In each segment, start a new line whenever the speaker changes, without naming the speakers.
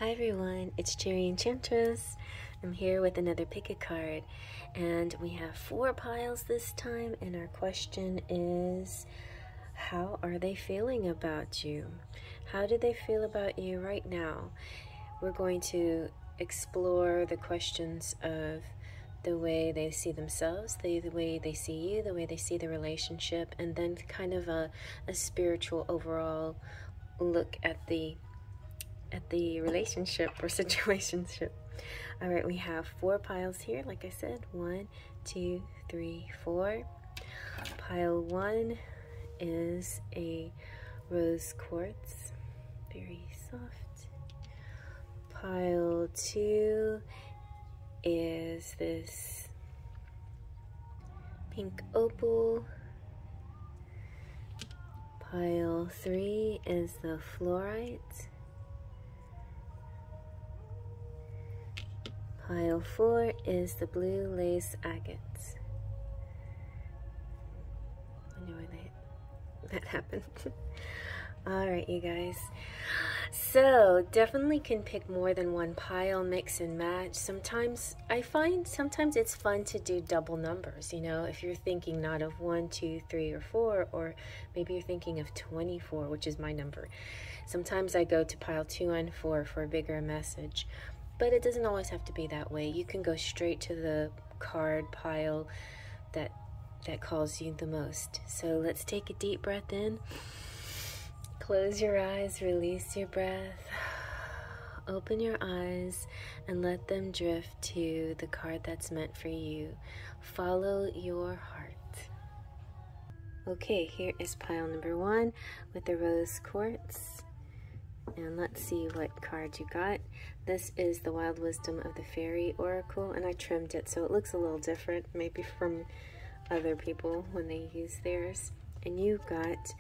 Hi everyone, it's byCherryEnchantress. I'm here with another pick a card, and we have 4 piles this time, and our question is, how are they feeling about you? How do they feel about you right now? We're going to explore the questions of the way they see themselves, the way they see you, the way they see the relationship, and then kind of a spiritual overall look at the relationship or situationship. All right, we have 4 piles here. Like I said, 1, 2, 3, 4. Pile 1 is a rose quartz, very soft. Pile 2 is this pink opal. Pile 3 is the Flourite. Pile 4 is the blue lace agate. I wonder why that happened. Alright, you guys. So, definitely can pick more than one pile, mix and match. Sometimes, I find sometimes it's fun to do double numbers, you know, if you're thinking not of 1, 2, 3, or 4, or maybe you're thinking of 24, which is my number. Sometimes I go to pile 2 and 4 for a bigger message. But it doesn't always have to be that way. You can go straight to the card pile that calls you the most. So let's take a deep breath in. Close your eyes, release your breath. Open your eyes and let them drift to the card that's meant for you. Follow your heart. Okay, here is pile number 1 with the rose quartz. And let's see what card you got. This is the Wild Wisdom of the Faery Oracle, and I trimmed it so it looks a little different, maybe from other people when they use theirs. And you got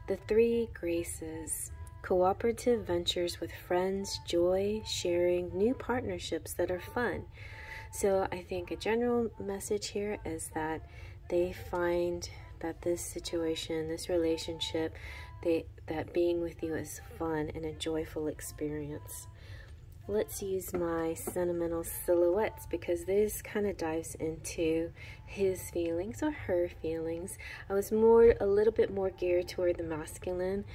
the 3 Graces, cooperative ventures with friends, joy, sharing, new partnerships that are fun. So I think a general message here is that they find that this situation, this relationship, that being with you is fun and a joyful experience. Let's use my Sentimental Silhouettes because this kind of dives into his feelings or her feelings. I was a little bit more geared toward the masculine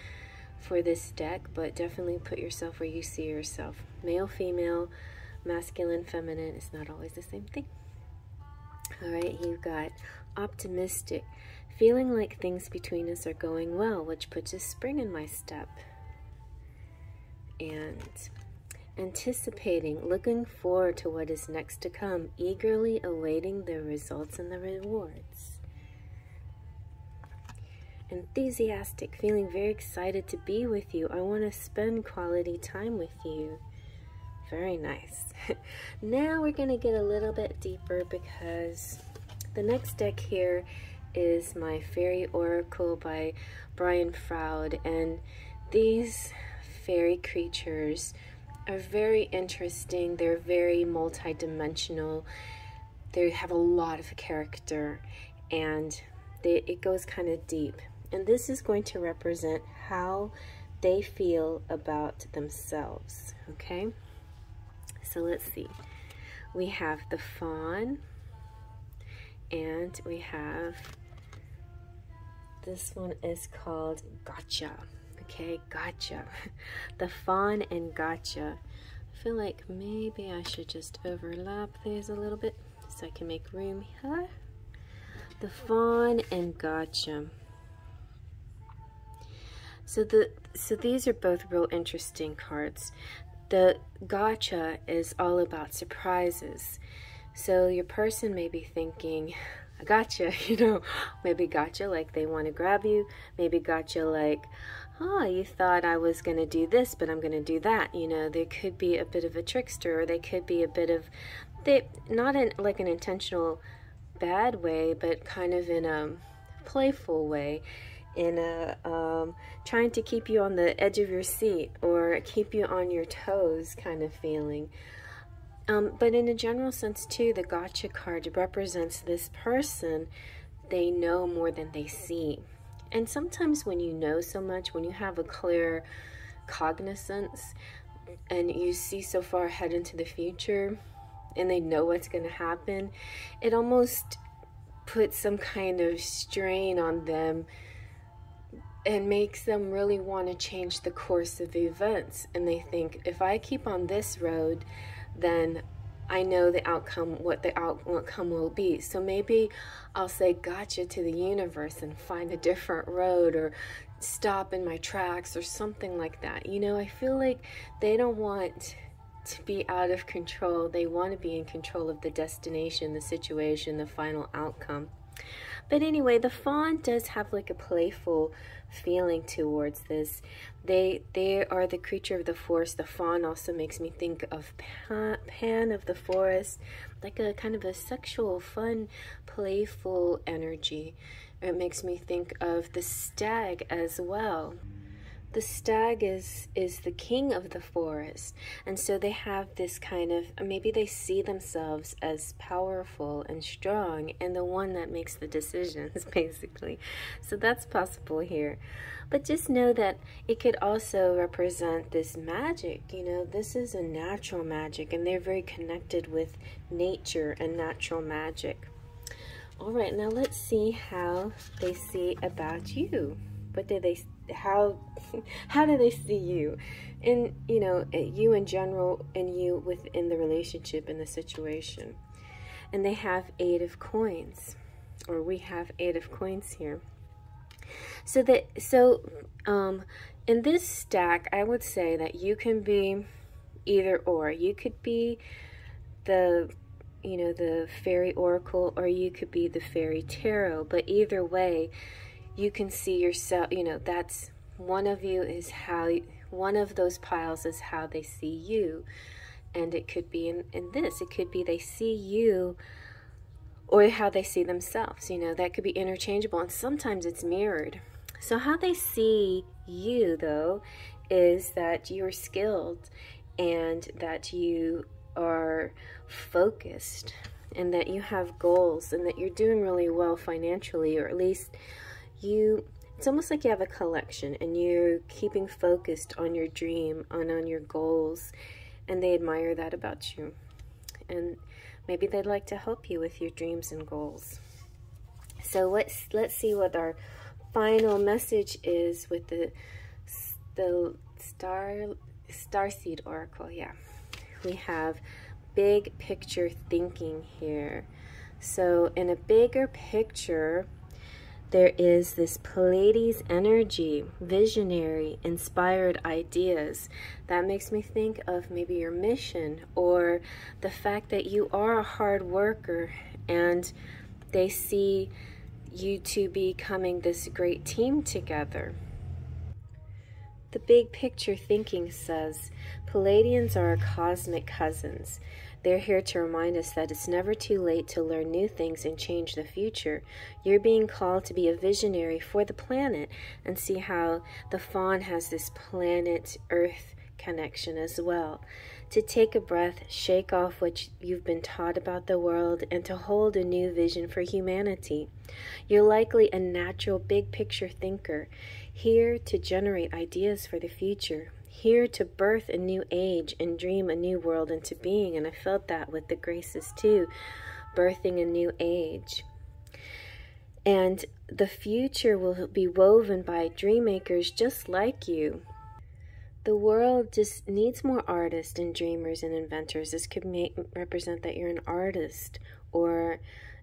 for this deck, but definitely put yourself where you see yourself. Male, female, masculine, feminine, it's not always the same thing. Alright, you've got optimistic, feeling like things between us are going well, which puts a spring in my step. And anticipating, looking forward to what is next to come, eagerly awaiting the results and the rewards. Enthusiastic, feeling very excited to be with you. I want to spend quality time with you. Very nice. Now we're going to get a little bit deeper because the next deck here is my Fairy Oracle by Froud, and these fairy creatures are very interesting. They're very multi-dimensional. They have a lot of character, and it goes kind of deep. And this is going to represent how they feel about themselves, okay? So let's see. We have the fawn, and we have, this one is called Gotcha. Okay, Gotcha. The fawn and Gotcha. I feel like maybe I should just overlap these a little bit so I can make room here. The fawn and Gotcha. So these are both real interesting cards. The Gotcha is all about surprises. So your person may be thinking, I gotcha, you know, maybe gotcha like they want to grab you, maybe gotcha like, oh, you thought I was going to do this, but I'm going to do that. You know, there could be a bit of a trickster, or they could be a bit of, not in like an intentional bad way, but kind of in a playful way, in a trying to keep you on the edge of your seat or keep you on your toes kind of feeling. But in a general sense too, the Gotcha card represents this person. They know more than they see. And sometimes when you know so much, when you have a clear cognizance, and you see so far ahead into the future, and they know what's going to happen, it almost puts some kind of strain on them and makes them really want to change the course of events. And they think, if I keep on this road, then I know the outcome, what the outcome will be. So maybe I'll say gotcha to the universe and find a different road, or stop in my tracks, or something like that. You know, I feel like they don't want to be out of control. They want to be in control of the destination, the situation, the final outcome. But anyway, the fawn does have like a playful feeling towards this. They are the creature of the forest. The fawn also makes me think of Pan of the forest, like a kind of a sexual, fun, playful energy. It makes me think of the stag as well. The stag is the king of the forest, and so they have this kind of, maybe they see themselves as powerful and strong, and the one that makes the decisions, basically. So that's possible here. But just know that it could also represent this magic. You know, this is a natural magic, and they're very connected with nature and natural magic. All right, now let's see how they see about you. What do they, how do they see you? And, you know, you in general, and you within the relationship and the situation. And they have 8 of coins, or we have 8 of coins here. So in this stack, I would say that you can be either or. You could be the, you know, the Fairy Oracle, or you could be the Fairy Tarot. But either way, you can see yourself, you know, that's one of you is how, one of those piles is how they see you. And it could be in this, it could be they see you, or how they see themselves, you know, that could be interchangeable, and sometimes it's mirrored. So how they see you, though, is that you are skilled, and that you are focused, and that you have goals, and that you're doing really well financially, or at least it's almost like you have a collection, and you're keeping focused on your dream, on your goals, and they admire that about you. And maybe they'd like to help you with your dreams and goals. So let's see what our final message is with the Starseed Oracle. Yeah, we have big picture thinking here. So in a bigger picture, there is this Pleiades energy, visionary, inspired ideas. That makes me think of maybe your mission, or the fact that you are a hard worker, and they see you two becoming this great team together. The big picture thinking says, Pleiadians are our cosmic cousins. They're here to remind us that it's never too late to learn new things and change the future. You're being called to be a visionary for the planet, and see how the fawn has this planet Earth connection as well. To take a breath, shake off what you've been taught about the world, and to hold a new vision for humanity. You're likely a natural big picture thinker, here to generate ideas for the future. Here to birth a new age and dream a new world into being. And I felt that with the Graces too, birthing a new age. And the future will be woven by dream makers just like you. The world just needs more artists and dreamers and inventors. This could represent that you're an artist, or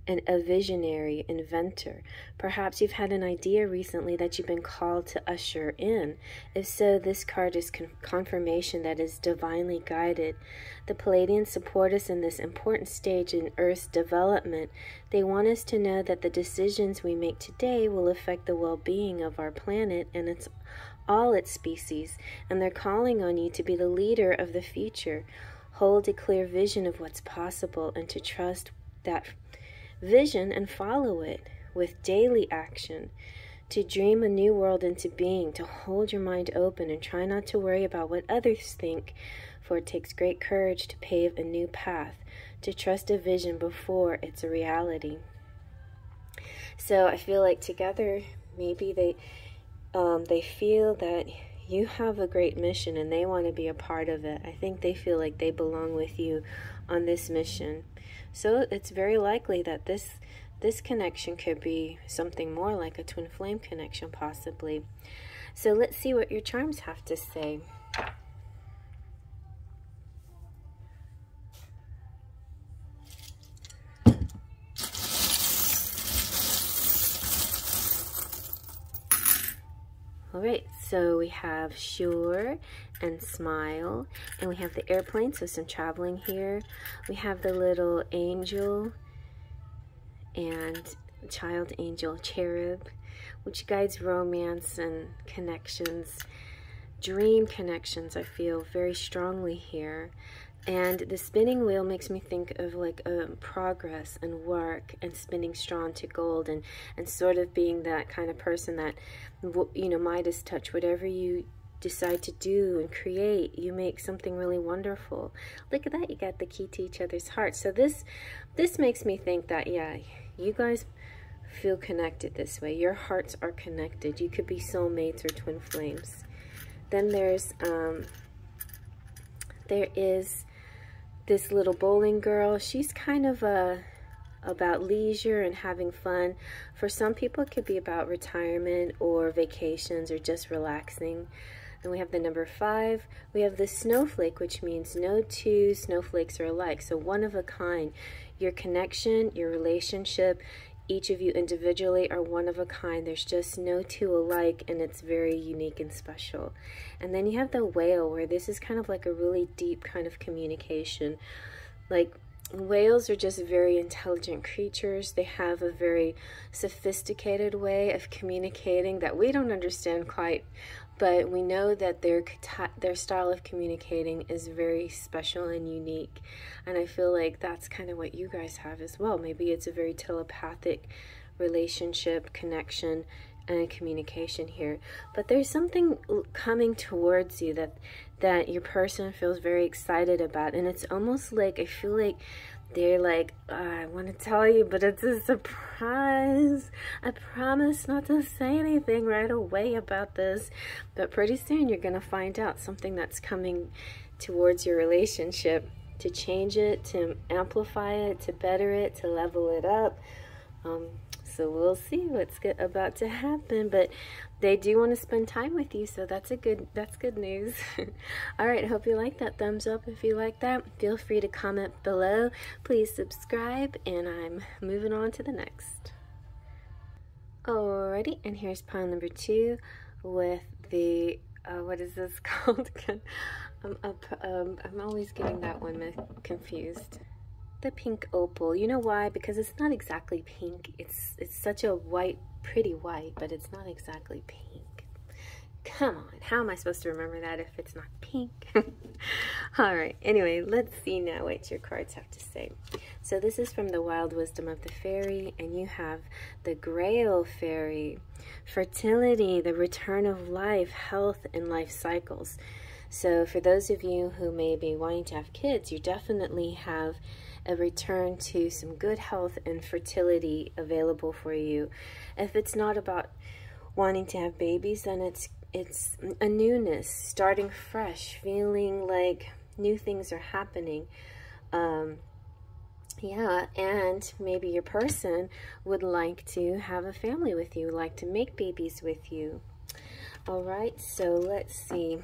a visionary inventor. Perhaps you've had an idea recently that you've been called to usher in. If so, this card is confirmation that is divinely guided. The Pleiadians support us in this important stage in Earth's development. They want us to know that the decisions we make today will affect the well-being of our planet and all its species, and they're calling on you to be the leader of the future. Hold a clear vision of what's possible, and to trust that vision and follow it with daily action. To dream a new world into being, to hold your mind open and try not to worry about what others think, for it takes great courage to pave a new path, to trust a vision before it's a reality. So I feel like together, maybe they feel that you have a great mission and they want to be a part of it. I think they feel like they belong with you on this mission. So it's very likely that this connection could be something more like a twin flame connection, possibly. So let's see what your charms have to say. Alright, so we have Sure and Smile, and we have the airplane, so some traveling here. We have the little angel and child angel cherub, which guides romance and connections, dream connections, I feel very strongly here. And the spinning wheel makes me think of like progress and work and spinning straw into gold, and sort of being that kind of person that, you know, Midas touch, whatever you decide to do and create, you make something really wonderful. Look at that, you got the key to each other's hearts. So this makes me think that, yeah, you guys feel connected this way. Your hearts are connected. You could be soulmates or twin flames. Then there is this little bowling girl. She's kind of about leisure and having fun. For some people, it could be about retirement or vacations or just relaxing. Then we have the number 5. We have the snowflake, which means no two snowflakes are alike. So one of a kind. Your connection, your relationship, each of you individually are one of a kind. There's just no two alike, and it's very unique and special. And then you have the whale, where this is kind of like a really deep kind of communication. Like, whales are just very intelligent creatures. They have a very sophisticated way of communicating that we don't understand quite, but we know that their style of communicating is very special and unique. And I feel like that's kind of what you guys have as well. Maybe it's a very telepathic relationship, connection, and communication here. But there's something coming towards you that your person feels very excited about. And it's almost like, I feel like they're like, I want to tell you, but it's a surprise. I promise not to say anything right away about this. But pretty soon you're going to find out something that's coming towards your relationship, to change it, to amplify it, to better it, to level it up. So we'll see what's about to happen, but they do want to spend time with you, so that's good news. All right, I hope you like that. Thumbs up if you like that. Feel free to comment below. Please subscribe, and I'm moving on to the next. Alrighty, and here's pile number 2 with the what is this called? I'm always getting that one confused. The pink opal. You know why? Because it's not exactly pink. It's such a white, pretty white, but it's not exactly pink. Come on, how am I supposed to remember that if it's not pink? All right, anyway, let's see now what your cards have to say. So this is from the Wild Wisdom of the Fairy, and you have the Grail Fairy, fertility, the return of life, health, and life cycles. So for those of you who may be wanting to have kids, you definitely have a return to some good health and fertility available for you. If it's not about wanting to have babies, then it's a newness, starting fresh, feeling like new things are happening. Yeah, and maybe your person would like to have a family with you, like to make babies with you. All right, so let's see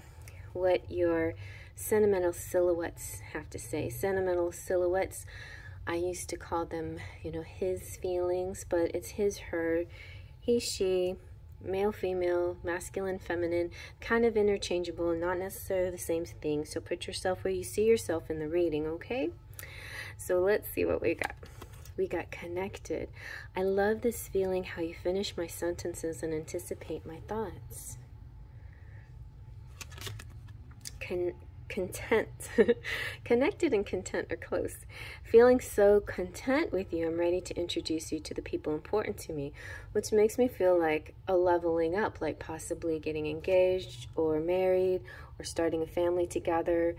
what your Sentimental Silhouettes have to say. Sentimental Silhouettes, I used to call them, you know, his feelings, but it's his, her, he, she, male, female, masculine, feminine, kind of interchangeable, not necessarily the same thing. So put yourself where you see yourself in the reading, okay? So let's see what we got. We got connected. I love this feeling, how you finish my sentences and anticipate my thoughts. Content. Connected and content are close. Feeling so content with you, I'm ready to introduce you to the people important to me, which makes me feel like a leveling up, like possibly getting engaged or married or starting a family together.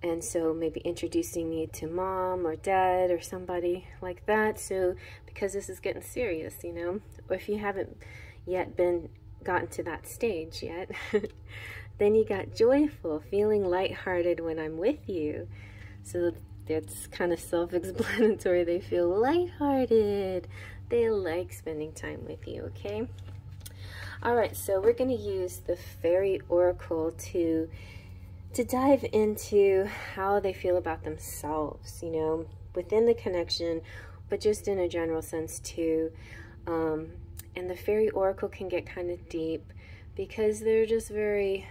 And so maybe introducing you to mom or dad or somebody like that. So because this is getting serious, you know, or if you haven't yet gotten to that stage yet. Then you got joyful, feeling lighthearted when I'm with you. So that's kind of self-explanatory. They feel lighthearted. They like spending time with you, okay? All right, so we're going to use the Fairy Oracle to dive into how they feel about themselves, you know, within the connection, but just in a general sense too. And the Fairy Oracle can get kind of deep because they're just very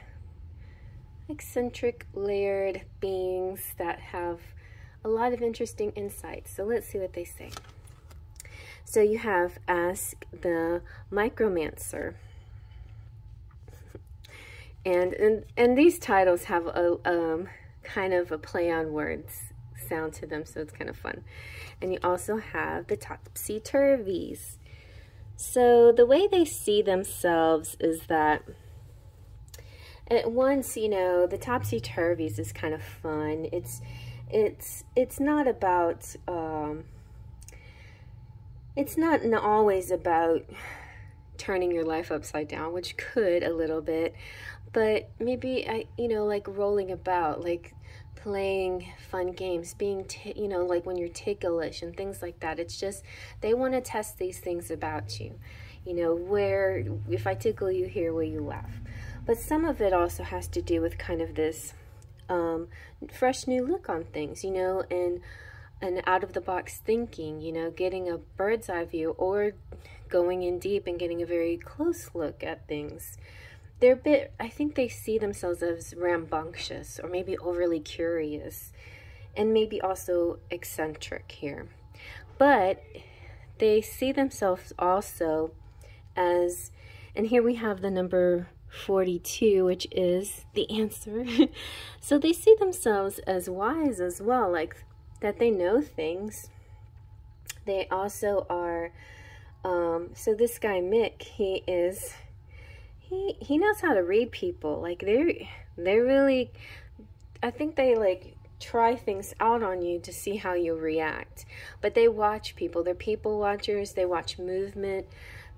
eccentric, layered beings that have a lot of interesting insights. So let's see what they say. So you have Ask the Micromancer. And these titles have a kind of a play on words sound to them, so it's kind of fun. And you also have the Topsy-Turvies. So the way they see themselves is that at once, you know, the Topsy-Turvies is kind of fun. It's not about it's not always about turning your life upside down, which could a little bit, but maybe you know, like rolling about, like playing fun games, being you know, like when you're ticklish and things like that. It's just they want to test these things about you, you know, where if I tickle you here, will you laugh? But some of it also has to do with kind of this fresh new look on things, you know, and out of the box thinking, you know, getting a bird's eye view or going in deep and getting a very close look at things. They're a bit, I think they see themselves as rambunctious or maybe overly curious and maybe also eccentric here. But they see themselves also as, and here we have the number 42, which is the answer. So they see themselves as wise as well, like that they know things. They also are, so this guy Mick, he knows how to read people. Like they're really, I think they like try things out on you to see how you react. But they watch people. They're people watchers. They watch movement.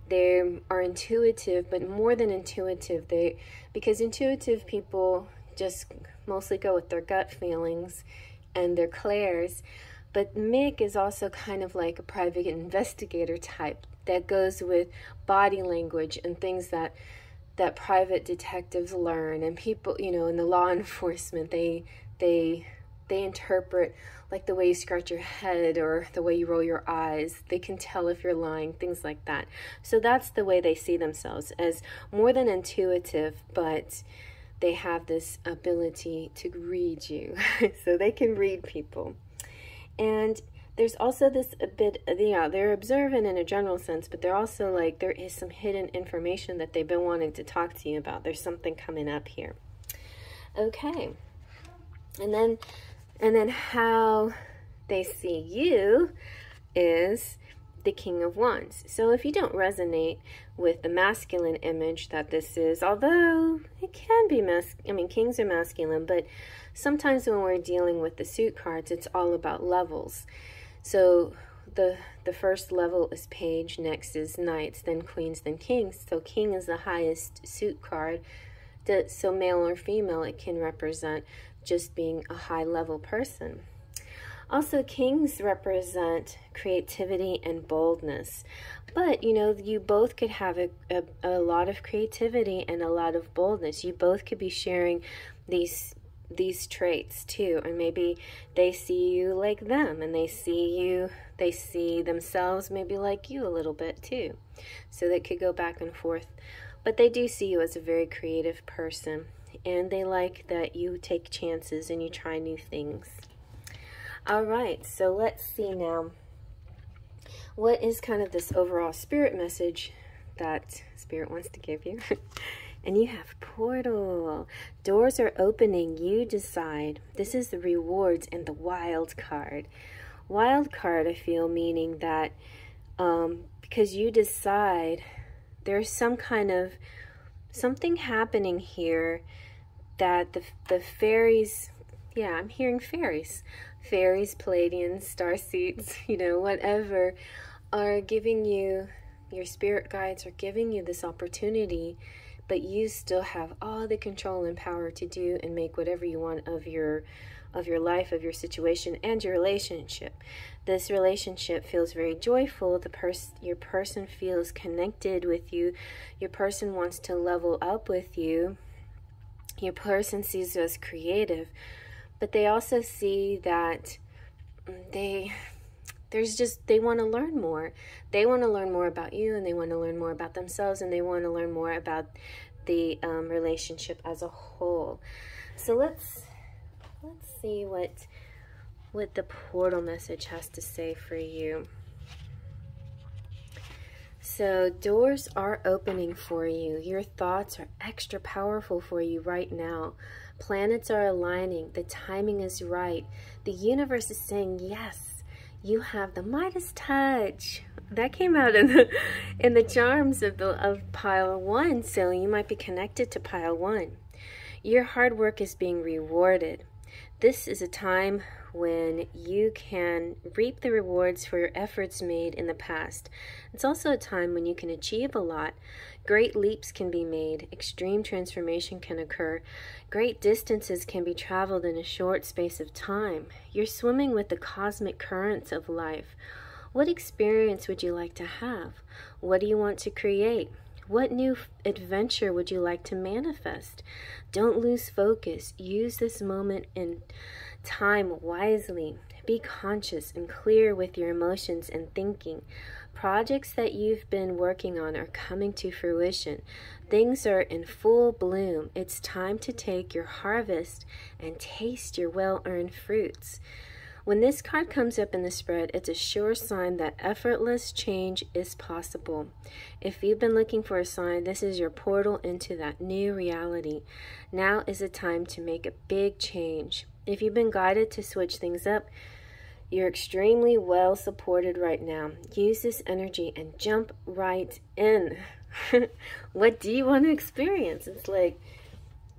They are intuitive, but more than intuitive, because intuitive people just mostly go with their gut feelings and their clairs. But Mick is also kind of like a private investigator type that goes with body language and things that private detectives learn, and people, you know, in the law enforcement, they interpret like the way you scratch your head or the way you roll your eyes. They can tell if you're lying, things like that. So that's the way they see themselves, as more than intuitive, but they have this ability to read you. So they can read people. And there's also this a bit, yeah, they're observant in a general sense, but they're also like, there is some hidden information that they've been wanting to talk to you about. There's something coming up here. Okay. And then how they see you is the King of Wands. So if you don't resonate with the masculine image that this is, although it can be I mean, kings are masculine, but sometimes when we're dealing with the suit cards, it's all about levels. So the first level is page, next is knights, then queens, then kings. So king is the highest suit card. So male or female, it can represent just being a high level person. Also, kings represent creativity and boldness. But, you know, you both could have a lot of creativity and a lot of boldness. You both could be sharing these traits too, and maybe they see you like them, and they see themselves maybe like you a little bit too. So they could go back and forth. But they do see you as a very creative person, and they like that you take chances and you try new things. All right, so let's see now. What is kind of this overall spirit message that Spirit wants to give you? And you have Portal. Doors are opening. You decide. This is the rewards and the wild card. Wild card, I feel, meaning that because you decide, there's some kind of something happening here that the fairies, yeah, I'm hearing fairies. Fairies, Palladians, starseeds, you know, whatever, are giving you, your spirit guides are giving you this opportunity, but you still have all the control and power to do and make whatever you want of your life, of your situation, and your relationship. This relationship feels very joyful. Your person feels connected with you. Your person wants to level up with you. Your person sees you as creative, but they also see that they want to learn more. They want to learn more about you, and they want to learn more about themselves, and they want to learn more about the relationship as a whole. So let's see what the portal message has to say for you. So doors are opening for you. Your thoughts are extra powerful for you right now. Planets are aligning. The timing is right. The universe is saying yes. You have the Midas touch. That came out in the charms of pile 1. So you might be connected to pile 1. Your hard work is being rewarded. This is a time when you can reap the rewards for your efforts made in the past. It's also a time when you can achieve a lot. Great leaps can be made. Extreme transformation can occur. Great distances can be traveled in a short space of time. You're swimming with the cosmic currents of life. What experience would you like to have? What do you want to create? What new adventure would you like to manifest? Don't lose focus. Use this moment in time wisely. Be conscious and clear with your emotions and thinking. Projects that you've been working on are coming to fruition. Things are in full bloom. It's time to take your harvest and taste your well-earned fruits. When this card comes up in the spread, it's a sure sign that effortless change is possible. If you've been looking for a sign, this is your portal into that new reality. Now is the time to make a big change. If you've been guided to switch things up, you're extremely well supported right now. Use this energy and jump right in. What do you want to experience? It's like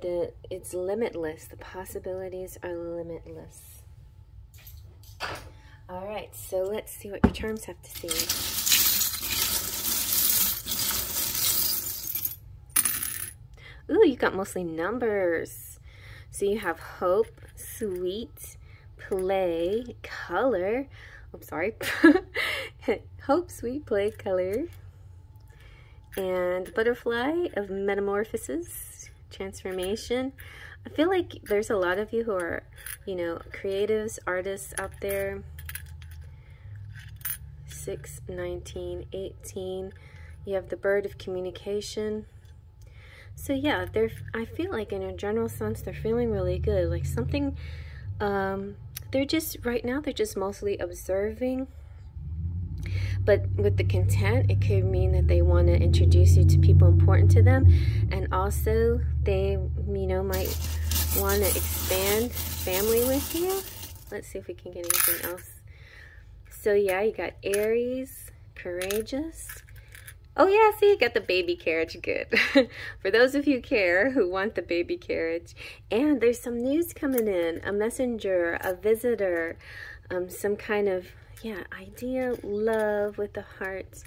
it's limitless. The possibilities are limitless. All right, so let's see what your charms have to say. Ooh, you got mostly numbers. So you have hope, sweet, play, color. I'm sorry. Hope, sweet, play, color. And butterfly of metamorphosis, transformation. I feel like there's a lot of you who are, you know, creatives, artists out there. 6, 19, 18. You have the bird of communication. So yeah, I feel like in a general sense, they're feeling really good. Like something, they're just, right now, they're just mostly observing. But with the content, it could mean that they want to introduce you to people important to them. And also, they, you know, might want to expand family with you. Let's see if we can get anything else. So yeah, you got Aries, courageous. Oh yeah, see, you got the baby carriage. Good. For those of you who want the baby carriage. And there's some news coming in. A messenger, a visitor, some kind of, yeah, idea, love with the heart,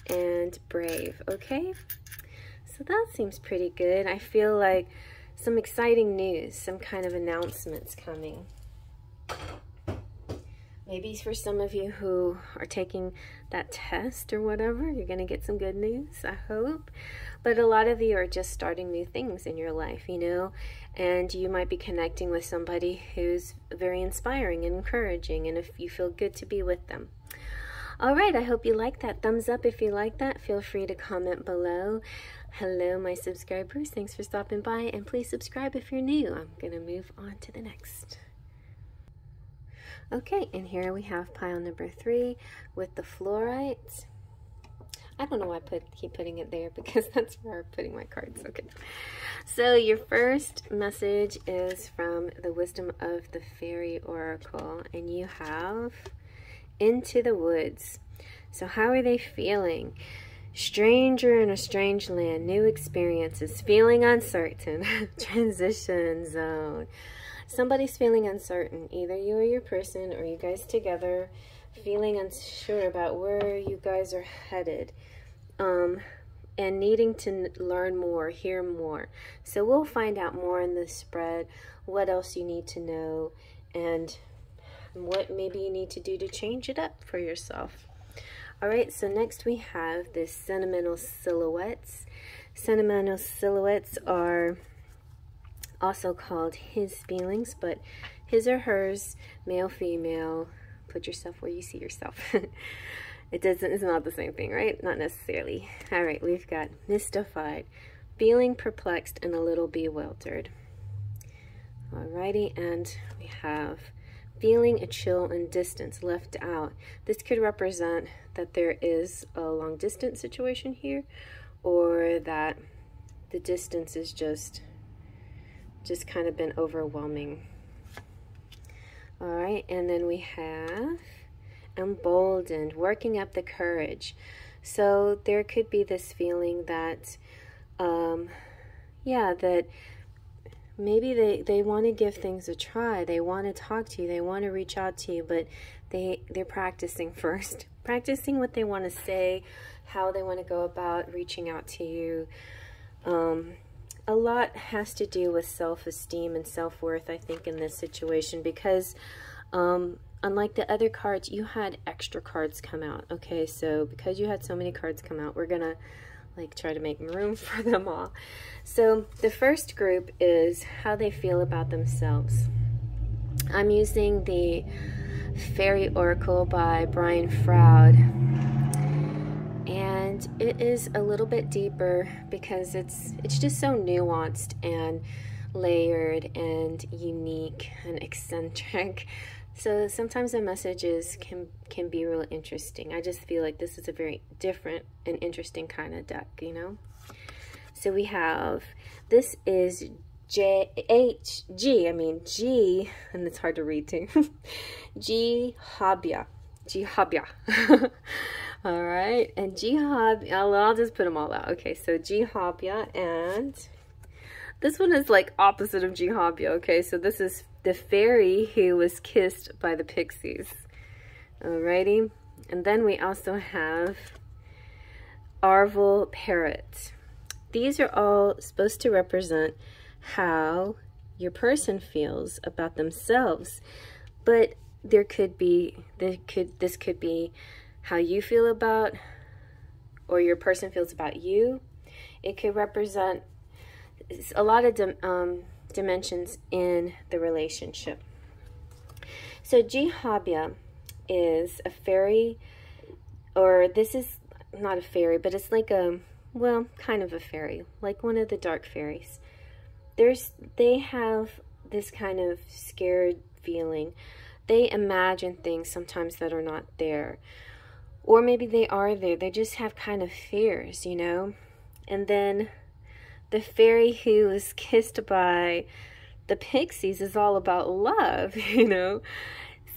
and brave. Okay, so that seems pretty good. I feel like some exciting news, some kind of announcements coming. Maybe for some of you who are taking that test or whatever, you're going to get some good news, I hope. But a lot of you are just starting new things in your life, you know, and you might be connecting with somebody who's very inspiring and encouraging, and if you feel good to be with them. All right, I hope you like that. Thumbs up if you like that. Feel free to comment below. Hello, my subscribers. Thanks for stopping by, and please subscribe if you're new. I'm going to move on to the next. Okay, and here we have pile number 3 with the Flourite. I don't know why I keep putting it there, because that's where I'm putting my cards. Okay, so your first message is from the Wisdom of the Fairy Oracle, and you have Into the Woods. So how are they feeling? Stranger in a strange land, new experiences, feeling uncertain, transition zone. Somebody's feeling uncertain, either you or your person, or you guys together, feeling unsure about where you guys are headed. and needing to learn more, hear more. So we'll find out more in this spread, what else you need to know, and what maybe you need to do to change it up for yourself. All right, so next we have this Sentimental Silhouettes. Sentimental Silhouettes are also called his feelings, but his or hers, male, female. Put yourself where you see yourself. It's not the same thing, right? Not necessarily. All right, we've got mystified, feeling perplexed and a little bewildered. Alrighty, and we have feeling a chill and distance, left out. This could represent that there is a long distance situation here, or that the distance is just kind of been overwhelming. All right, and then we have emboldened, working up the courage. So there could be this feeling that, yeah, that maybe they want to give things a try. They want to talk to you. They want to reach out to you, but they're practicing first. Practicing what they want to say, how they want to go about reaching out to you. A lot has to do with self-esteem and self-worth, I think, in this situation, because unlike the other cards, you had extra cards come out. Okay, so because you had so many cards come out, we're gonna like try to make room for them all. So the first group is how they feel about themselves. I'm using the Fairy Oracle by Froud, and it is a little bit deeper because it's just so nuanced and layered and unique and eccentric. So sometimes the messages can be real interesting. I just feel like this is a very different and interesting kind of deck, you know? So we have, this is G, and it's hard to read too. G-Habya. All right, and G-Habya, I'll just put them all out. Okay, so G-Habya, and this one is like opposite of G-Habya. Okay, so this is the fairy who was kissed by the pixies. Alrighty, and then we also have Arval Parrot. These are all supposed to represent how your person feels about themselves, but this could be how you feel about, or your person feels about you. It could represent a lot of dimensions in the relationship. So G-Habya is a fairy, or this is not a fairy, but it's like a, well, kind of a fairy, like one of the dark fairies. They have this kind of scared feeling. They imagine things sometimes that are not there, or maybe they are there. They just have kind of fears, you know. And then the fairy who was kissed by the pixies is all about love, you know.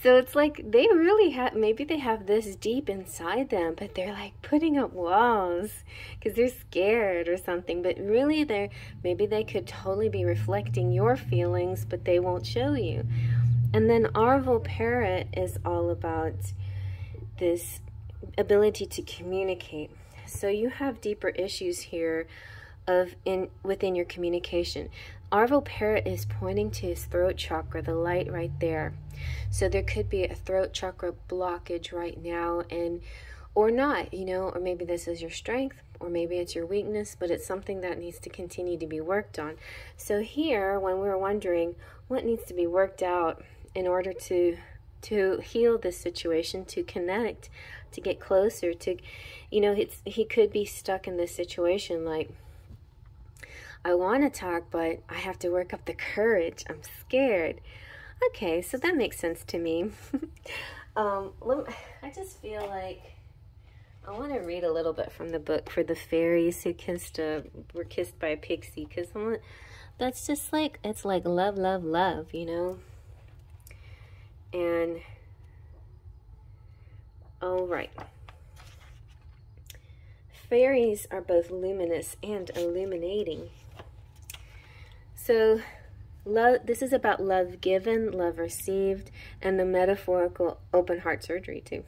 So it's like they really have, maybe they have this deep inside them, but they're like putting up walls because they're scared or something. But really maybe they could totally be reflecting your feelings, but they won't show you. And then Arval Parrot is all about this ability to communicate. So you have deeper issues here within your communication. Arval Parrot is pointing to his throat chakra, the light right there. So there could be a throat chakra blockage right now, or not, you know, or maybe this is your strength, or maybe it's your weakness, but it's something that needs to continue to be worked on. So here, when we're wondering what needs to be worked out in order to heal this situation, to connect, to get closer, to, you know, he could be stuck in this situation like, I want to talk, but I have to work up the courage. I'm scared. Okay, so that makes sense to me. I just feel like I want to read a little bit from the book for the fairies who were kissed by a pixie, because that's just like, it's like love, love, love, you know? And, all right. Fairies are both luminous and illuminating. So, this is about love given, love received, and the metaphorical open heart surgery too.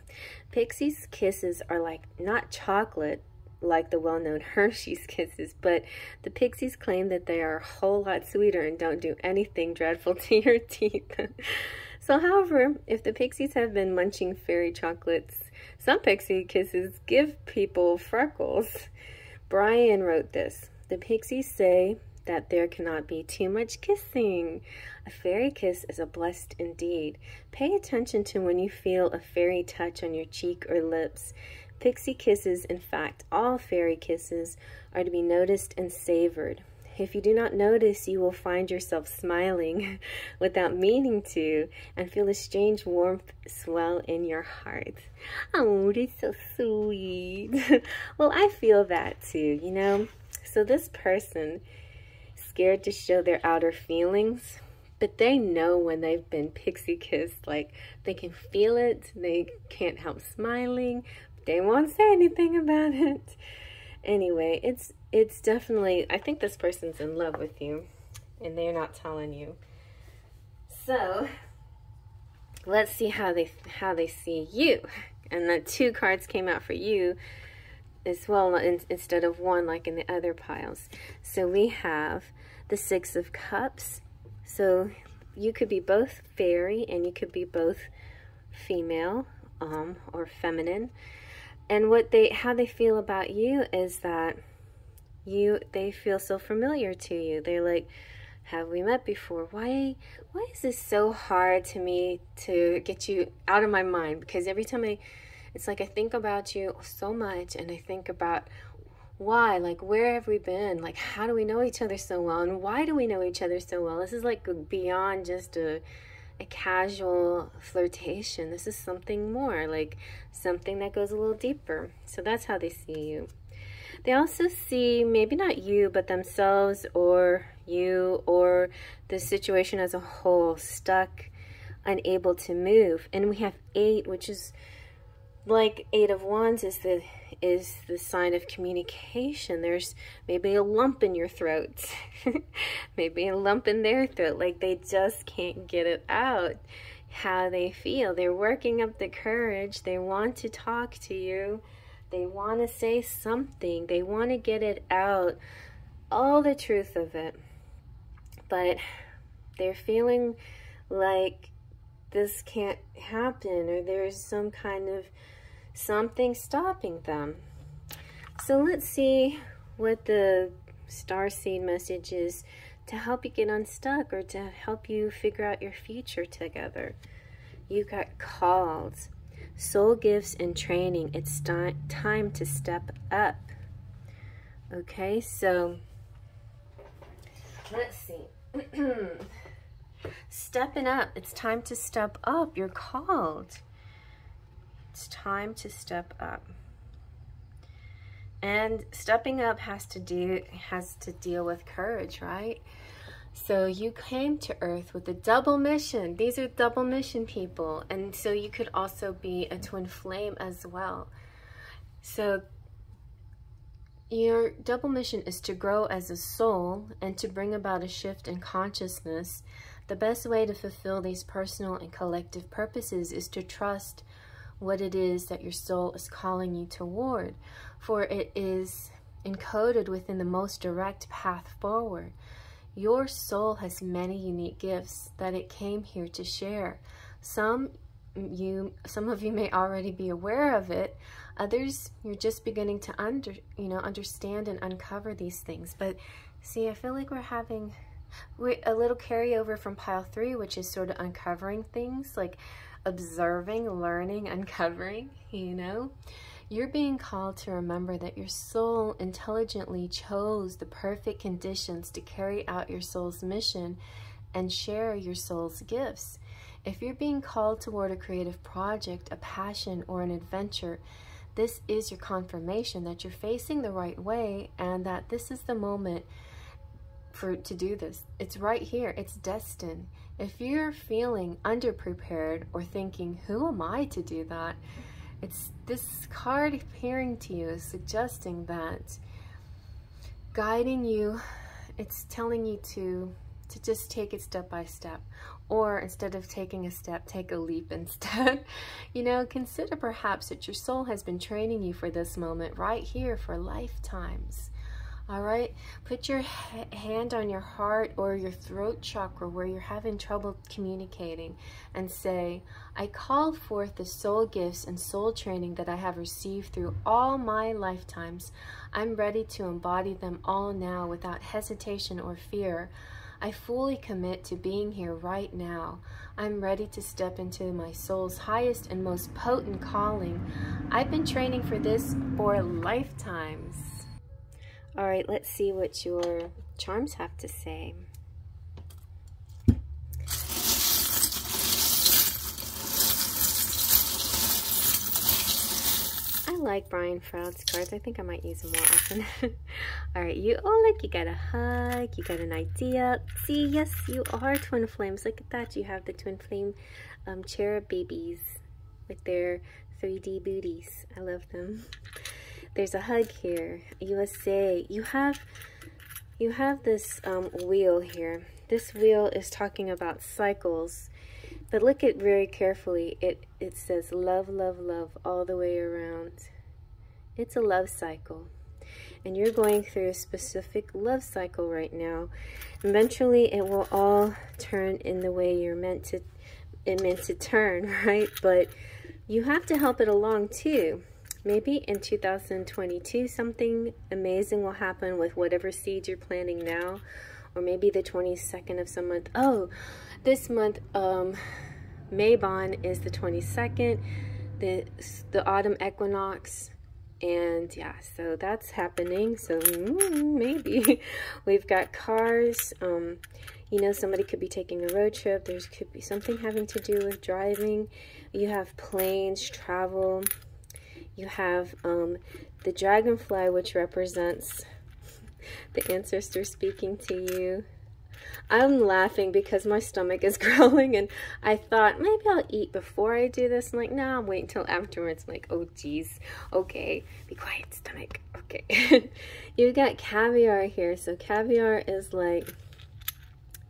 Pixies' kisses are like not chocolate, like the well-known Hershey's Kisses, but the Pixies claim that they are a whole lot sweeter and don't do anything dreadful to your teeth. So, however, if the Pixies have been munching fairy chocolates, some Pixie Kisses give people freckles. Brian wrote this: the Pixies say that there cannot be too much kissing. A fairy kiss is a blessed indeed. Pay attention to when you feel a fairy touch on your cheek or lips. Pixie kisses, in fact, all fairy kisses, are to be noticed and savored. If you do not notice, you will find yourself smiling without meaning to and feel a strange warmth swell in your heart. Oh, that's so sweet. Well, I feel that too, you know. So this person, scared to show their outer feelings, but they know when they've been pixie kissed. Like, they can feel it. They can't help smiling. They won't say anything about it. Anyway, it's definitely, I think this person's in love with you, and they're not telling you. So let's see how they see you. And the 2 cards came out for you as well, instead of 1 like in the other piles. So we have the 6 of Cups. So you could be both fairy and you could be both female or feminine. And how they feel about you is that they feel so familiar to you. They're like, have we met before? Why is this so hard to me to get you out of my mind? Because every time it's like I think about you so much, and I think about why, like, where have we been? Like, how do we know each other so well? And why do we know each other so well? This is like beyond just a casual flirtation. This is something more, like something that goes a little deeper. So that's how they see you. They also see, maybe not you, but themselves or you or the situation as a whole, stuck, unable to move. And we have 8, which is like 8 of Wands is the sign of communication. There's maybe a lump in your throat, maybe a lump in their throat, like they just can't get it out, how they feel. They're working up the courage. They want to talk to you. They want to say something. They want to get it out, all the truth of it. But they're feeling like this can't happen, or there's some kind of something stopping them. So let's see what the Starseed message is to help you get unstuck, or to help you figure out your future together. You got called. Soul gifts and training. It's time to step up. Okay, so let's see. Stepping up. It's time to step up. You're called. It's time to step up. And stepping up has to deal with courage, right? So you came to Earth with a double mission. These are double mission people. And so you could also be a twin flame as well. So your double mission is to grow as a soul and to bring about a shift in consciousness. The best way to fulfill these personal and collective purposes is to trust what it is that your soul is calling you toward, for it is encoded within the most direct path forward. Your soul has many unique gifts that it came here to share. Some of you may already be aware of it. Others, you're just beginning to understand and uncover these things. But see, I feel like we're having a little carryover from pile 3, which is sort of uncovering things, like observing, learning, uncovering, you know. You're being called to remember that your soul intelligently chose the perfect conditions to carry out your soul's mission and share your soul's gifts. If you're being called toward a creative project, a passion, or an adventure, this is your confirmation that you're facing the right way and that this is the moment to do this. It's right here. It's destined. If you're feeling underprepared or thinking, who am I to do that? It's this card appearing to you is suggesting that, guiding you. It's telling you to to just take it step by step. Or instead of taking a step, take a leap instead. You know, consider perhaps that your soul has been training you for this moment right here for lifetimes. All right, put your hand on your heart or your throat chakra where you're having trouble communicating and say, I call forth the soul gifts and soul training that I have received through all my lifetimes. I'm ready to embody them all now without hesitation or fear. I fully commit to being here right now. I'm ready to step into my soul's highest and most potent calling. I've been training for this for lifetimes. All right, let's see what your charms have to say. I like Brian Froud's cards. I think I might use them more often. All right, look, you got a hug, you got an idea. See, yes, you are twin flames. Look at that. You have the twin flame cherub babies with their 3D booties. I love them. There's a hug here. USA. You have this wheel here. This wheel is talking about cycles, but look at very carefully. It says love, love, love all the way around. It's a love cycle, and you're going through a specific love cycle right now. Eventually, it will all turn in the way you're meant to turn, right? But you have to help it along too. Maybe in 2022, something amazing will happen with whatever seeds you're planting now. Or maybe the 22nd of some month. Oh, this month, Mabon is the 22nd, the autumn equinox. And yeah, so that's happening. So maybe we've got cars. You know, somebody could be taking a road trip. There could be something having to do with driving. You have planes, travel. You have the dragonfly, which represents the ancestor speaking to you. I'm laughing because my stomach is growling, and I thought maybe I'll eat before I do this. I'm like, no, I'll wait until afterwards. I'm like, oh geez, okay, be quiet, stomach. Okay. You got caviar here. So caviar is like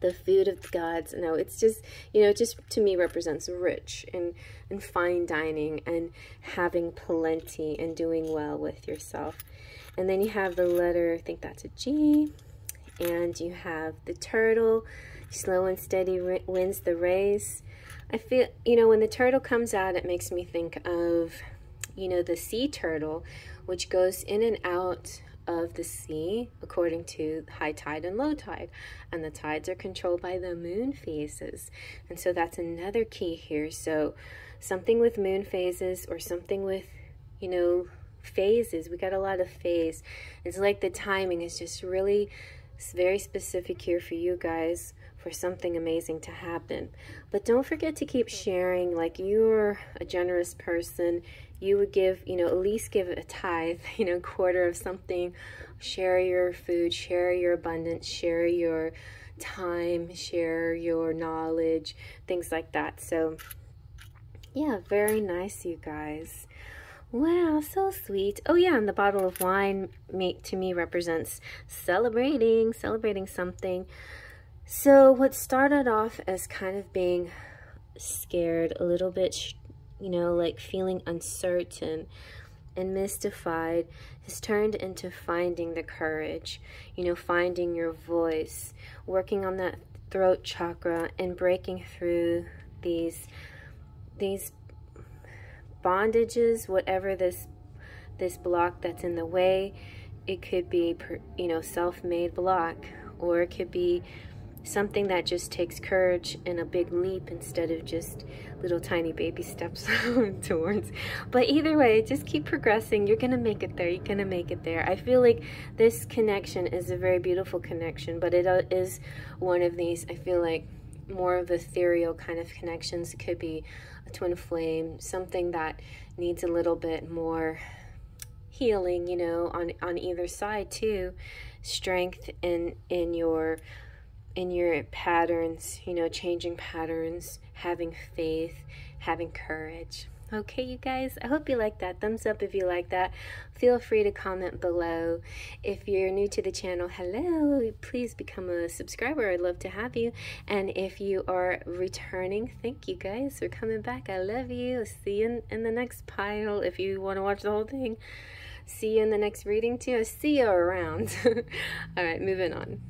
the food of the gods. No, it's just, you know, just to me represents rich and fine dining and having plenty and doing well with yourself. And then you have the letter, I think that's a G, and you have the turtle, slow and steady wins the race. I feel, you know, when the turtle comes out, it makes me think of, you know, the sea turtle, which goes in and out of the sea according to high tide and low tide, and the tides are controlled by the moon phases. And so that's another key here. So something with moon phases, or something with, you know, phases. We got a lot of phase. It's like the timing is just really very specific here for you guys for something amazing to happen. But don't forget to keep sharing. Like, you're a generous person. You would give, you know, at least give a tithe, you know, quarter of something. Share your food, share your abundance, share your time, share your knowledge, things like that. So yeah, very nice, you guys. Wow, so sweet. Oh yeah, and the bottle of wine to me represents celebrating something. So what started off as kind of being scared, a little bit, you know, like feeling uncertain and mystified, has turned into finding the courage, you know, finding your voice, working on that throat chakra and breaking through these bondages, whatever this block that's in the way. It could be, you know, self-made block, or it could be something that just takes courage and a big leap instead of just little tiny baby steps towards. But either way, just keep progressing. You're gonna make it there. You're gonna make it there. I feel like this connection is a very beautiful connection, but it is one of these, I feel like, more of ethereal kind of connections. It could be a twin flame, something that needs a little bit more healing, you know, on either side too. Strength in your patterns, you know, changing patterns, having faith, having courage. Okay, you guys, I hope you like that. Thumbs up if you like that. Feel free to comment below. If you're new to the channel, hello, please become a subscriber. I'd love to have you. And if you are returning, thank you guys for coming back. I love you. See you in the next pile if you want to watch the whole thing. See you in the next reading too. I'll see you around. All right, moving on.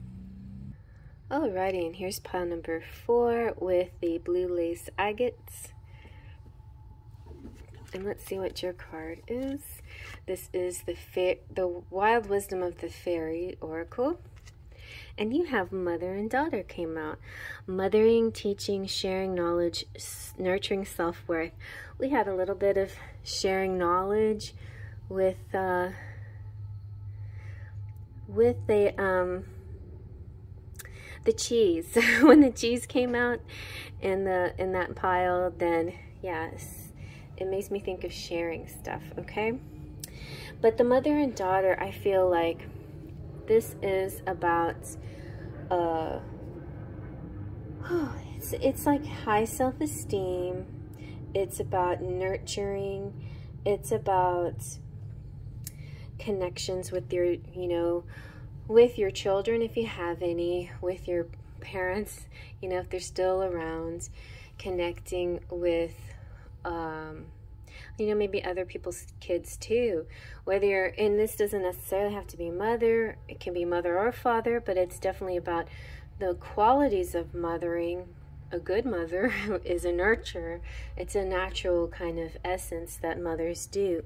Alrighty, and here's pile number 4 with the blue lace agates. And let's see what your card is. This is the Wild Wisdom of the Fairy Oracle. And you have Mother and Daughter came out. Mothering, teaching, sharing knowledge, nurturing self-worth. We had a little bit of sharing knowledge with the cheese. When the cheese came out in that pile, then yes. It makes me think of sharing stuff, okay? But the mother and daughter, I feel like this is about, it's like high self-esteem. It's about nurturing. It's about connections with your, with your children, if you have any, with your parents, if they're still around, connecting with maybe other people's kids too. Whether you're, and this doesn't necessarily have to be mother, it can be mother or father, but it's definitely about the qualities of mothering. A good mother is a nurturer. It's a natural kind of essence that mothers do.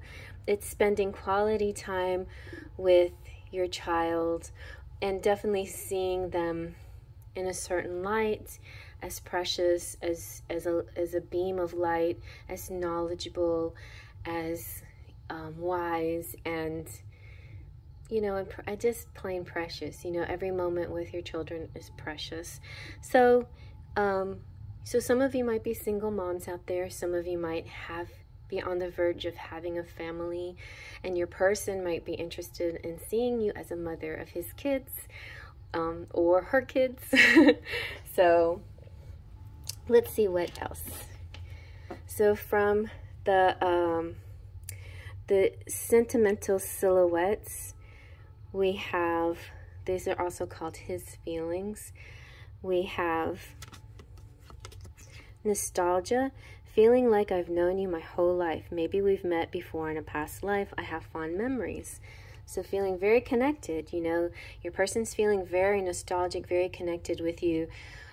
It's spending quality time with your child and definitely seeing them in a certain light, as precious, as a beam of light, as knowledgeable, as wise, and just plain precious. Every moment with your children is precious. So some of you might be single moms out there. Some of you might be on the verge of having a family, and your person might be interested in seeing you as a mother of his kids, or her kids. So let's see what else. So from the Sentimental Silhouettes, we have, these are also called His Feelings. We have Nostalgia, feeling like I've known you my whole life. Maybe we've met before in a past life. I have fond memories. So feeling very connected, your person's feeling very nostalgic, very connected with you.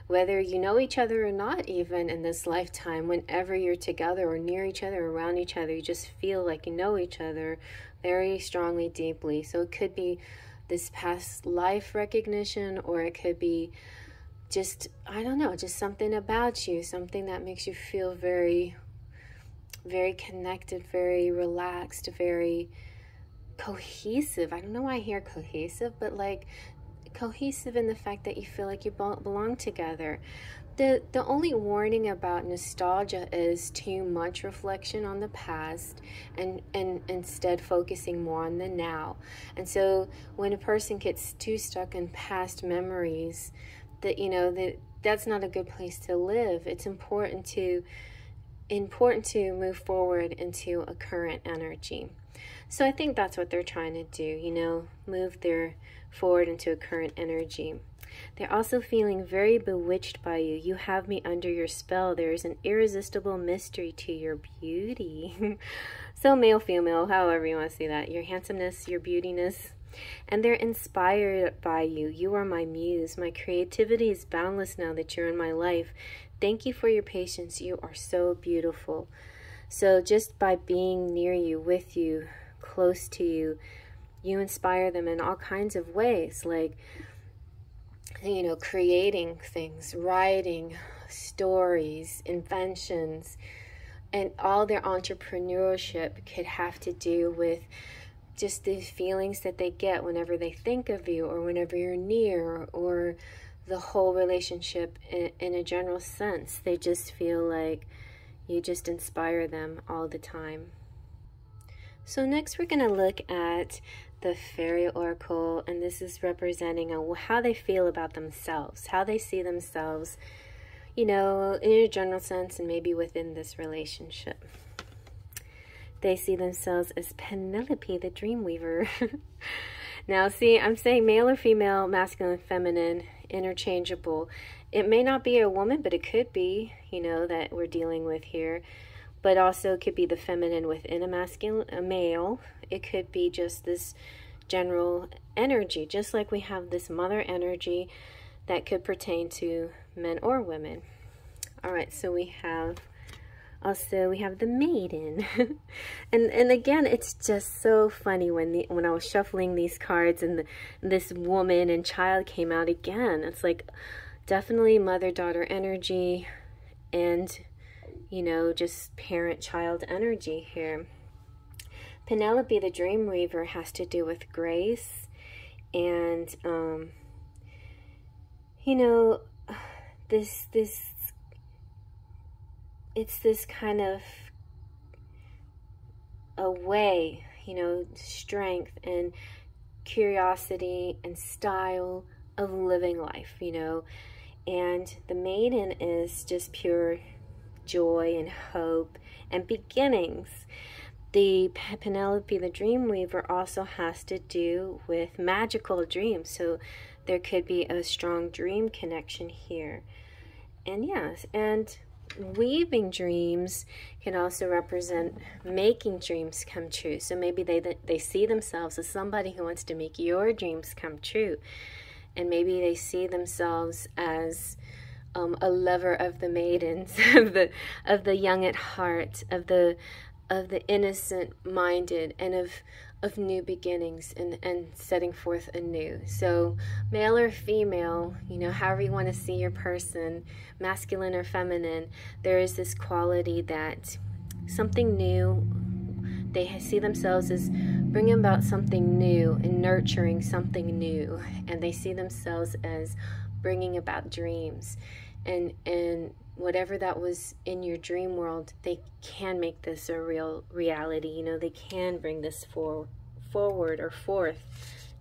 Whether you know each other or not, even in this lifetime, whenever you're together or near each other or around each other, you just feel like you know each other very strongly, deeply. So it could be this past life recognition, or it could be just, I don't know, just something about you, something that makes you feel very, very connected, very relaxed, very cohesive. I don't know why I hear cohesive, but like cohesive in the fact that you feel like you belong together. The only warning about nostalgia is too much reflection on the past and instead focusing more on the now. And so when a person gets too stuck in past memories, that's not a good place to live. It's important to move forward into a current energy. So I think that's what they're trying to do, move forward into a current energy. They're also feeling very bewitched by you. You have me under your spell. There is an irresistible mystery to your beauty. So male, female, however you want to say that. Your handsomeness, your beautiness. And they're inspired by you. You are my muse. My creativity is boundless now that you're in my life. Thank you for your patience. You are so beautiful. So just by being near you, with you, close to you, you inspire them in all kinds of ways, like, creating things, writing stories, inventions, and all their entrepreneurship could have to do with just the feelings that they get whenever they think of you, or whenever you're near, or the whole relationship in a general sense. They just feel like you just inspire them all the time. So next we're going to look at the Fairy Oracle, and this is representing how they feel about themselves, how they see themselves, in a general sense, and maybe within this relationship. they see themselves as Penelope, the Dreamweaver. Now, see, I'm saying male or female, masculine, feminine, interchangeable. It may not be a woman, but it could be, you know, that we're dealing with here. But also it could be the feminine within a male. It could be just this general energy, just like we have this mother energy that could pertain to men or women. All right, so we have the maiden. and again, it's just so funny when I was shuffling these cards and this woman and child came out again. It's like definitely mother-daughter energy and, you know, just parent-child energy here. Penelope, the Dreamweaver, has to do with grace and, you know, it's this kind of a way, you know, strength and curiosity and style of living life, you know. And the maiden is just pure joy and hope and beginnings. The Penelope, the Dreamweaver, also has to do with magical dreams. So there could be a strong dream connection here. And yes, and weaving dreams can also represent making dreams come true. So maybe they see themselves as somebody who wants to make your dreams come true. And maybe they see themselves as a lover of the maidens, of the young at heart, of the innocent-minded, and of new beginnings and setting forth anew. So male or female, you know, however you want to see your person, masculine or feminine, there is this quality that something new, they see themselves as bringing about something new and nurturing something new, and they see themselves as bringing about dreams. And whatever that was in your dream world, they can make this a real reality. You know, they can bring this forward or forth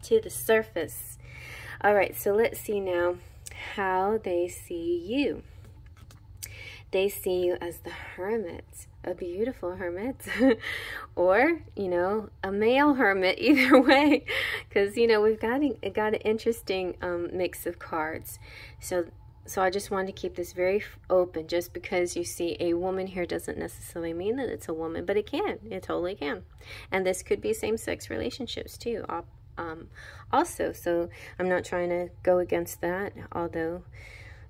to the surface. All right, so let's see now how they see you. They see you as the hermit, a beautiful hermit, or, you know, a male hermit, either way, because, you know, we've got an interesting mix of cards. So I just wanted to keep this very open. Just because you see a woman here doesn't necessarily mean that it's a woman, but it can. It totally can. And this could be same-sex relationships too, also. So I'm not trying to go against that, although,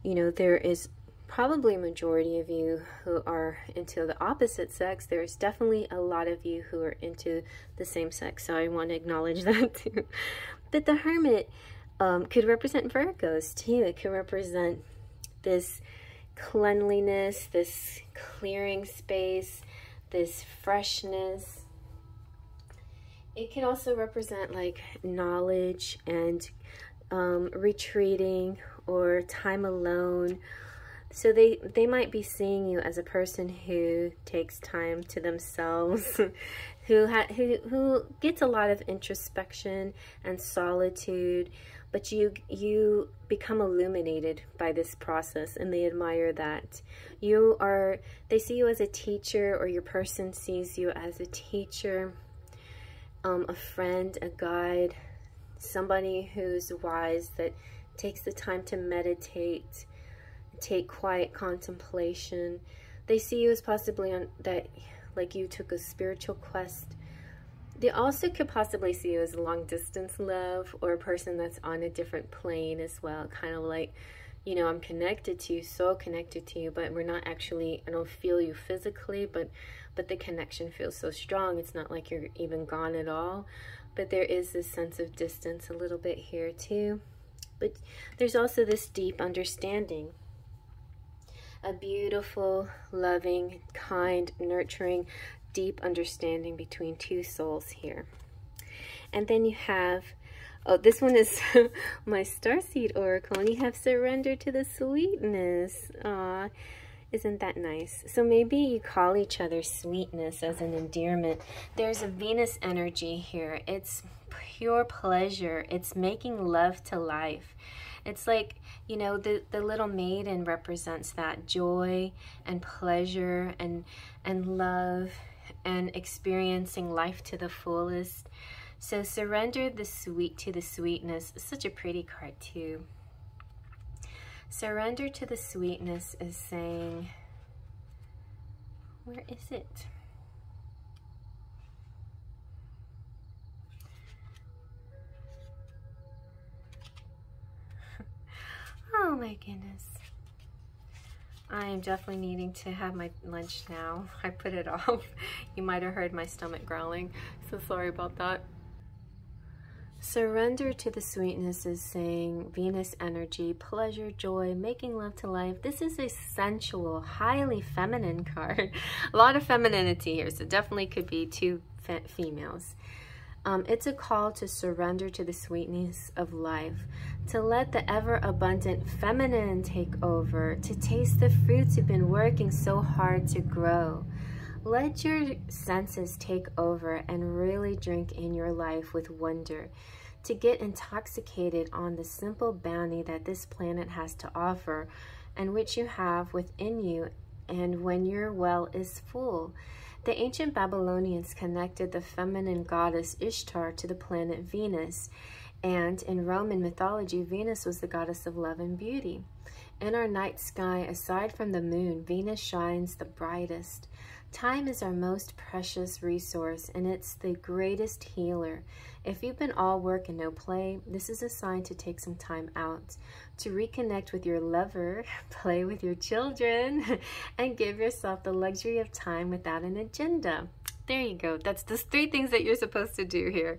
you know, there is probably a majority of you who are into the opposite sex. There's definitely a lot of you who are into the same sex, so I want to acknowledge that too. But the hermit could represent Virgos too. It could represent this cleanliness, this clearing space, this freshness. It can also represent like knowledge and retreating or time alone. So they might be seeing you as a person who takes time to themselves, who gets a lot of introspection and solitude, but you become illuminated by this process, and they admire that. They see you as a teacher, or your person sees you as a teacher, a friend, a guide, somebody who's wise, that takes the time to meditate, take quiet contemplation. They see you as possibly like you took a spiritual quest. They also could possibly see you as a long distance love, or a person that's on a different plane as well. Kind of like, you know, I'm connected to you, so connected to you, but we're not actually, I don't feel you physically, but the connection feels so strong. It's not like you're even gone at all, but there is this sense of distance a little bit here too. But there's also this deep understanding. A beautiful, loving, kind, nurturing, deep understanding between two souls here. And then you have, oh, this one is my Starseed Oracle, and you have surrender to the sweetness. Aw, isn't that nice? So maybe you call each other sweetness as an endearment. There's a Venus energy here. It's pure pleasure. It's making love to life. It's like, you know, the little maiden represents that joy and pleasure and love and experiencing life to the fullest. So surrender the sweet to the sweetness. It's such a pretty card too. Surrender to the sweetness is saying, where is it? Oh my goodness. I am definitely needing to have my lunch now. I put it off. You might have heard my stomach growling, so sorry about that. Surrender to the sweetness is saying Venus energy, pleasure, joy, making love to life. This is a sensual, highly feminine card. A lot of femininity here, so definitely could be two females. It's a call to surrender to the sweetness of life, to let the ever-abundant feminine take over, to taste the fruits you've been working so hard to grow. Let your senses take over and really drink in your life with wonder, to get intoxicated on the simple bounty that this planet has to offer and which you have within you, and when your well is full. The ancient Babylonians connected the feminine goddess Ishtar to the planet Venus, and in Roman mythology, Venus was the goddess of love and beauty. In our night sky, aside from the moon, Venus shines the brightest. Time is our most precious resource, and it's the greatest healer. If you've been all work and no play, this is a sign to take some time out, to reconnect with your lover, play with your children, and give yourself the luxury of time without an agenda. There you go. That's the 3 things that you're supposed to do here.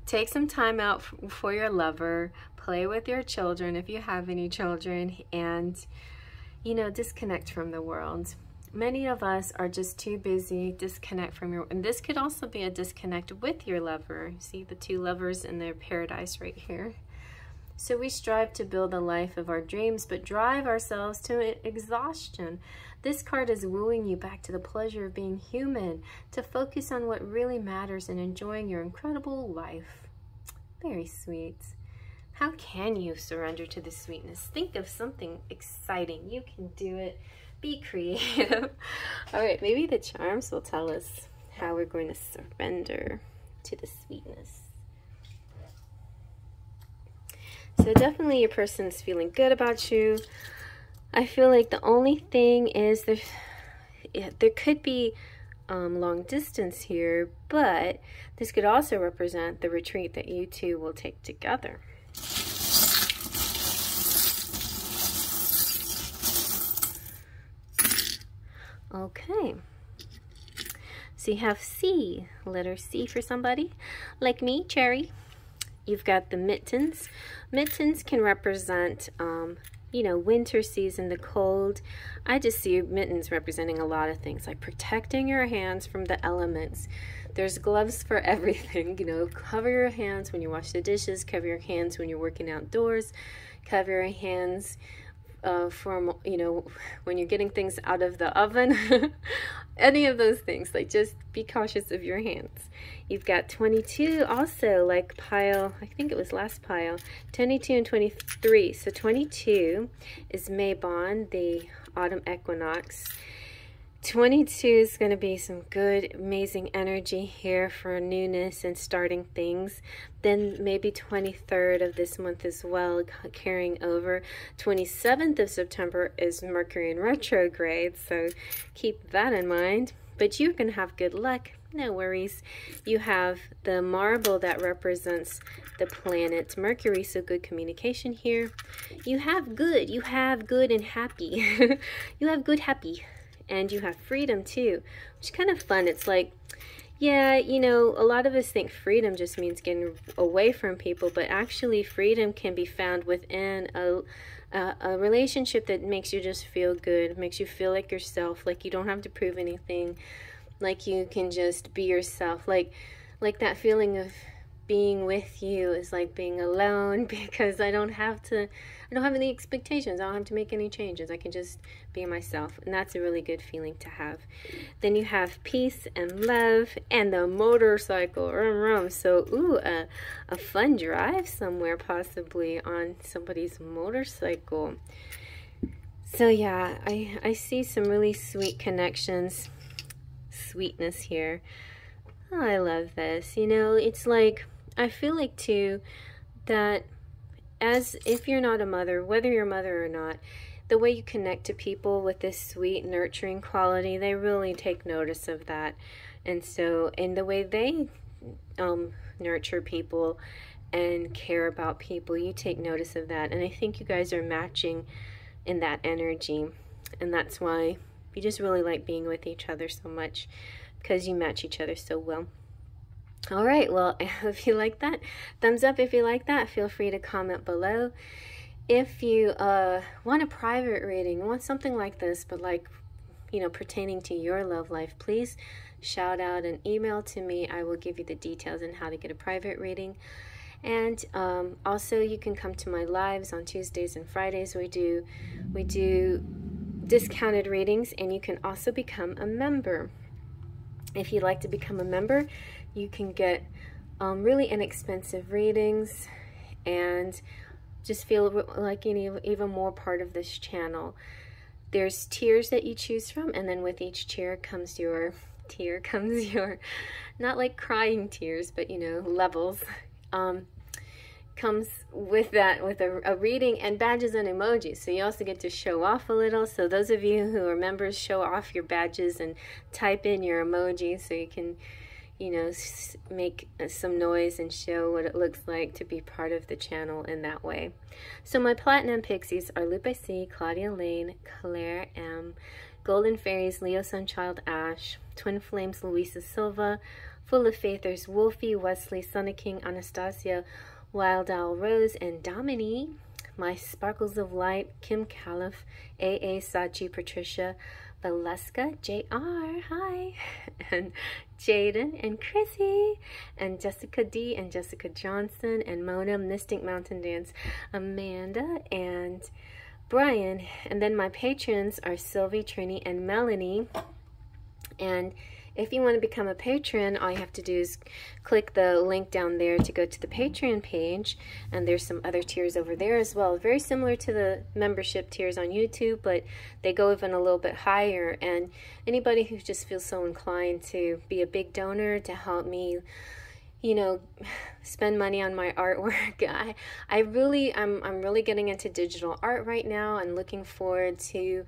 Take some time out for your lover, play with your children if you have any children, and, you know, disconnect from the world. Many of us are just too busy, disconnect from your, and this could also be a disconnect with your lover. See the 2 lovers in their paradise right here. So we strive to build a life of our dreams, but drive ourselves to exhaustion. This card is wooing you back to the pleasure of being human, to focus on what really matters and enjoying your incredible life. Very sweet. How can you surrender to the sweetness? Think of something exciting. You can do it. Be creative. All right, maybe the charms will tell us how we're going to surrender to the sweetness. So definitely your person's feeling good about you. I feel like the only thing is there could be long distance here, but this could also represent the retreat that you two will take together. Okay, so you have C, letter C for somebody like me, Cherry. You've got the mittens. Mittens can represent, you know, winter season, the cold. I just see mittens representing a lot of things, like protecting your hands from the elements. There's gloves for everything, you know, cover your hands when you wash the dishes, cover your hands when you're working outdoors, cover your hands for, you know, when you're getting things out of the oven. Any of those things, like just be cautious of your hands. You've got 22 also, like pile, I think it was last pile, 22 and 23. So 22 is Mabon, the autumn equinox. 22 is going to be some good, amazing energy here for newness and starting things. Then maybe 23rd of this month as well, carrying over. 27th of September is Mercury in retrograde, so keep that in mind. But you're going to have good luck. No worries. You have the marble that represents the planet Mercury, so good communication here. You have good and happy. You have good, happy. And you have freedom too, which is kind of fun. It's like, yeah, you know, a lot of us think freedom just means getting away from people, but actually freedom can be found within a relationship that makes you just feel good, makes you feel like yourself, like you don't have to prove anything, like you can just be yourself, like that feeling of being with you is like being alone, because I don't have any expectations. I don't have to make any changes. I can just be myself, and that's a really good feeling to have. Then you have peace and love and the motorcycle. So, ooh, a fun drive somewhere, possibly on somebody's motorcycle. So yeah, I see some really sweet connections. sweetness here. Oh, I love this. You know, it's like, I feel like too that as if you're not a mother, whether you're a mother or not, the way you connect to people with this sweet nurturing quality, they really take notice of that. And so in the way they nurture people and care about people, you take notice of that. And I think you guys are matching in that energy, and that's why you just really like being with each other so much, because you match each other so well. All right, well, if you like that, thumbs up if you like that. Feel free to comment below. If you want a private reading, want something like this, but like, you know, pertaining to your love life, please shout out and email to me. I will give you the details on how to get a private reading. And also you can come to my lives on Tuesdays and Fridays. We do discounted readings, and you can also become a member. If you'd like to become a member, you can get really inexpensive readings and just feel like even more part of this channel. There's tiers that you choose from, and then with each tier comes your not like crying tears, but you know, levels. Comes with that, with a reading and badges and emojis. So you also get to show off a little. So those of you who are members, show off your badges and type in your emojis so you can, you know, make some noise and show what it looks like to be part of the channel in that way. So my Platinum Pixies are Lupe C, Claudia Lane, Claire M, Golden Fairies, Leo Sunchild Ash, Twin Flames Luisa Silva, Full of Faithers Wolfie, Wesley, Sunny King, Anastasia, Wild Owl Rose, and Domini. My Sparkles of Light, Kim Caliph, AA Sachi, Patricia, Valeska, JR, hi, and Jaden, and Chrissy, and Jessica D, and Jessica Johnson, and Mona, Mystic Mountain Dance, Amanda, and Brian. And then my patrons are Sylvie, Trini, and Melanie. And if you want to become a patron, all you have to do is click the link down there to go to the Patreon page, and there's some other tiers over there as well, very similar to the membership tiers on YouTube, but they go even a little bit higher. And anybody who just feels so inclined to be a big donor to help me, you know, spend money on my artwork. I'm really getting into digital art right now, and looking forward to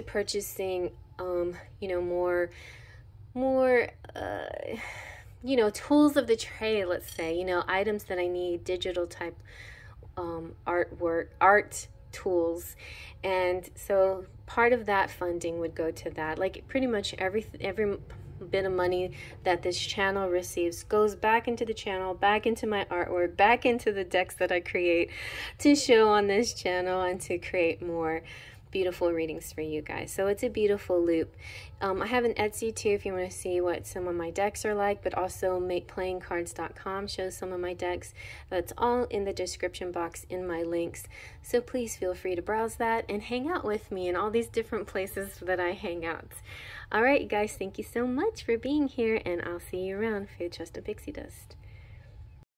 purchasing you know, more you know, tools of the trade, let's say, you know, items that I need, digital type art tools. And so part of that funding would go to that. Like pretty much every bit of money that this channel receives goes back into the channel, back into my artwork, back into the decks that I create to show on this channel, and to create more beautiful readings for you guys. So it's a beautiful loop. I have an Etsy too if you want to see what some of my decks are like, but also makeplayingcards.com shows some of my decks. That's all in the description box in my links. So please feel free to browse that and hang out with me in all these different places that I hang out. All right, you guys, thank you so much for being here, and I'll see you around for your Trust and Pixie Dust.